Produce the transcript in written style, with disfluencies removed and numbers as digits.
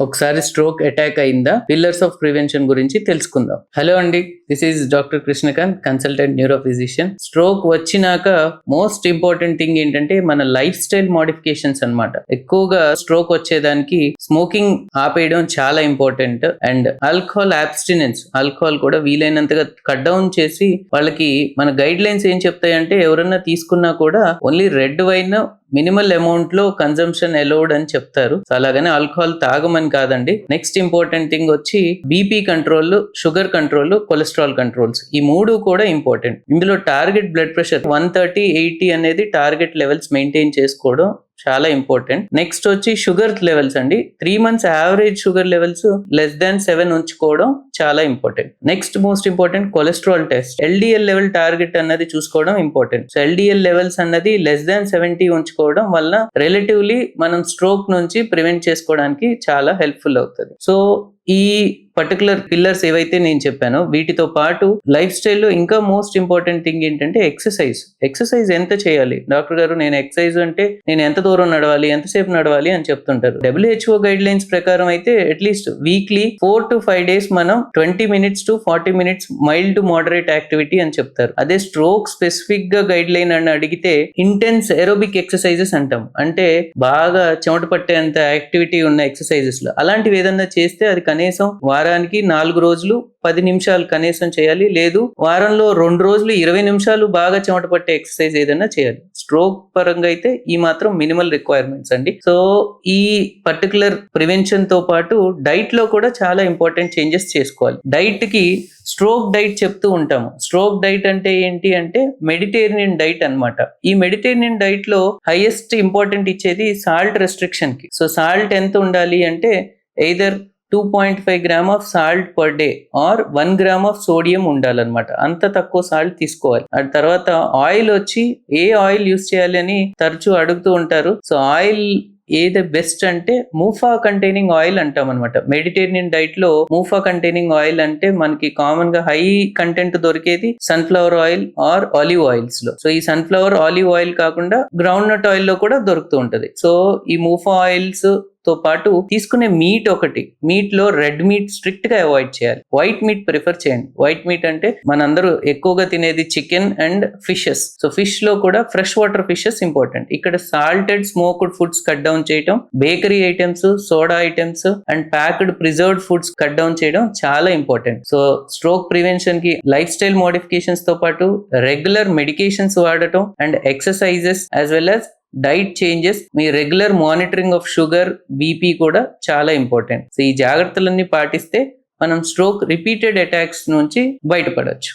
ఒకసారి stroke attack అయిందా, pillars of prevention గురించి తెలుసుకుందాం. హలో అండి, this is doctor Krishnakanth, consultant neuro physician. Stroke వచ్చినాక మోస్ట్ ఇంపార్టెంట్ థింగ్ ఏంటంటే మన లైఫ్ స్టైల్ మోడిఫికేషన్స్ అన్నమాట. ఎక్కువగా స్ట్రోక్ వచ్చేదానికి స్మోకింగ్ ఆపేయడం చాలా important, and alcohol abstinence, alcohol కూడా వీలైనంతగా కట్ డౌన్ చేసి, వాళ్ళకి మన గైడ్ లైన్స్ ఏం చెప్తాయంటే ఎవరన్నా తీసుకున్నా కూడా only red wine minimal amount లో కన్జంప్షన్ అలౌడ్ అని చెప్తారు. అలాగనే ఆల్కహాల్ తాగమని కాదండి. నెక్స్ట్ ఇంపార్టెంట్ థింగ్ వచ్చి BP control, sugar control, cholesterol controls. ఈ మూడు కూడా ఇంపార్టెంట్. ఇందులో టార్గెట్ బ్లడ్ ప్రెషర్ 130/80 అనేది టార్గెట్ లెవెల్స్ మెయింటైన్ చేసుకోవడం చాలా ఇంపార్టెంట్. నెక్స్ట్ వచ్చి షుగర్ లెవెల్స్ అండి. 3 months యావరేజ్ షుగర్ లెవెల్స్ <7 ఉంచుకోవడం చాలా important. Next most important cholesterol test. LDL level target అన్నది చూసుకోవడం ఇంపార్టెంట్. సో ఎల్డిఎల్ లెవెల్స్ అన్నది <70 ఉంచుకోవడం వల్ల రిలేటివ్లీ మనం స్ట్రోక్ నుంచి ప్రివెంట్ చేసుకోవడానికి చాలా హెల్ప్ఫుల్ అవుతుంది. సో ఈ పర్టికులర్ పిల్లర్స్ ఏవైతే నేను చెప్పానో వీటితో పాటు లైఫ్ స్టైల్లో ఇంకా మోస్ట్ ఇంపార్టెంట్ థింగ్ ఏంటంటే ఎక్సర్సైజ్ ఎంత చేయాలి. డాక్టర్ గారు నేను ఎక్సర్సైజ్ అంటే నేను ఎంత దూరం నడవాలి, ఎంతసేపు నడవాలి అని చెప్తుంటారు. WHO గైడ్ లైన్స్ ప్రకారం అయితే అట్లీస్ట్ వీక్లీ 4 to 5 days మనం 20 minutes to 40 minutes mild to moderate activity అని చెప్తారు. అదే స్ట్రోక్ స్పెసిఫిక్ గా గైడ్ లైన్ అని అడిగితే ఇంటెన్స్ ఏరోబిక్ ఎక్సర్సైజెస్ అంటాం. అంటే బాగా చెమట పట్టేంత యాక్టివిటీ ఉన్న ఎక్సర్సైజెస్ లో అలాంటివి ఏదన్నా చేస్తే అది కనీసం వారానికి 4 రోజులు 10 నిమిషాలు కనీసం చేయాలి. లేదు వారంలో 2 రోజులు 20 నిమిషాలు బాగా చెమట పట్టే ఎక్సర్సైజ్ ఏదైనా చేయాలి. స్ట్రోక్ పరంగా అయితే ఈ మాత్రం మినిమల్ రిక్వైర్మెంట్స్ అండి. సో ఈ పర్టికులర్ ప్రివెన్షన్ తో పాటు డైట్ లో కూడా చాలా ఇంపార్టెంట్ చేంజెస్ చేసుకోవాలి. డైట్ కి స్ట్రోక్ డైట్ చెప్తూ ఉంటాము. స్ట్రోక్ డైట్ అంటే ఏంటి అంటే మెడిటేరియన్ డైట్ అన్నమాట. ఈ మెడిటేరియన్ డైట్ లో హైయెస్ట్ ఇంపార్టెంట్ ఇచ్చేది సాల్ట్ రెస్ట్రిక్షన్ కి. సో సాల్ట్ ఎంత ఉండాలి అంటే either 2.5 grams of salt per day or 1 gram of sodium ఉండాలన్నమాట. అంత తక్కువ సాల్ట్ తీసుకోవాలి. ఆ తర్వాత ఆయిల్ వచ్చి ఏ ఆయిల్ యూస్ చేయాలి అని తరచూ అడుగుతూ ఉంటారు. సో ఆయిల్ ఏది బెస్ట్ అంటే మూఫా కంటైనింగ్ ఆయిల్ అంటాం అనమాట. మెడిటేరియన్ డైట్ లో మూఫా కంటైనింగ్ ఆయిల్ అంటే మనకి కామన్ గా హై కంటెంట్ దొరికేది sunflower oil are olive oils లో. సో ఈ సన్ఫ్లవర్ ఆలివ్ ఆయిల్ కాకుండా గ్రౌండ్ నట్ ఆయిల్ లో కూడా దొరుకుతూ ఉంటది. సో ఈ మూఫా ఆయిల్స్ తో పాటు తీసుకునే మీట్ ఒకటి, మీట్ లో రెడ్ మీట్ స్ట్రిక్ట్ గా అవాయిడ్ చేయాలి. వైట్ మీట్ ప్రిఫర్ చేయండి. వైట్ మీట్ అంటే మనందరూ ఎక్కువగా తినేది chicken and fishes. So fish లో కూడా ఫ్రెష్ వాటర్ ఫిషెస్ ఇంపార్టెంట్. ఇక్కడ salted smoked foods cut down చేయడం, bakery items, soda items and packed preserved foods cut down చేయడం చాలా ఇంపార్టెంట్. సో స్ట్రోక్ ప్రివెన్షన్ కి లైఫ్ స్టైల్ మోడిఫికేషన్స్ తో పాటు regular medications వాడటం and exercises as well as diet changes, me regular monitoring of sugar, BP కూడా చాలా important. So ఈ జాగ్రత్తలన్నీ పాటిస్తే మనం స్ట్రోక్ రిపీటెడ్ అటాక్స్ నుంచి బయటపడవచ్చు.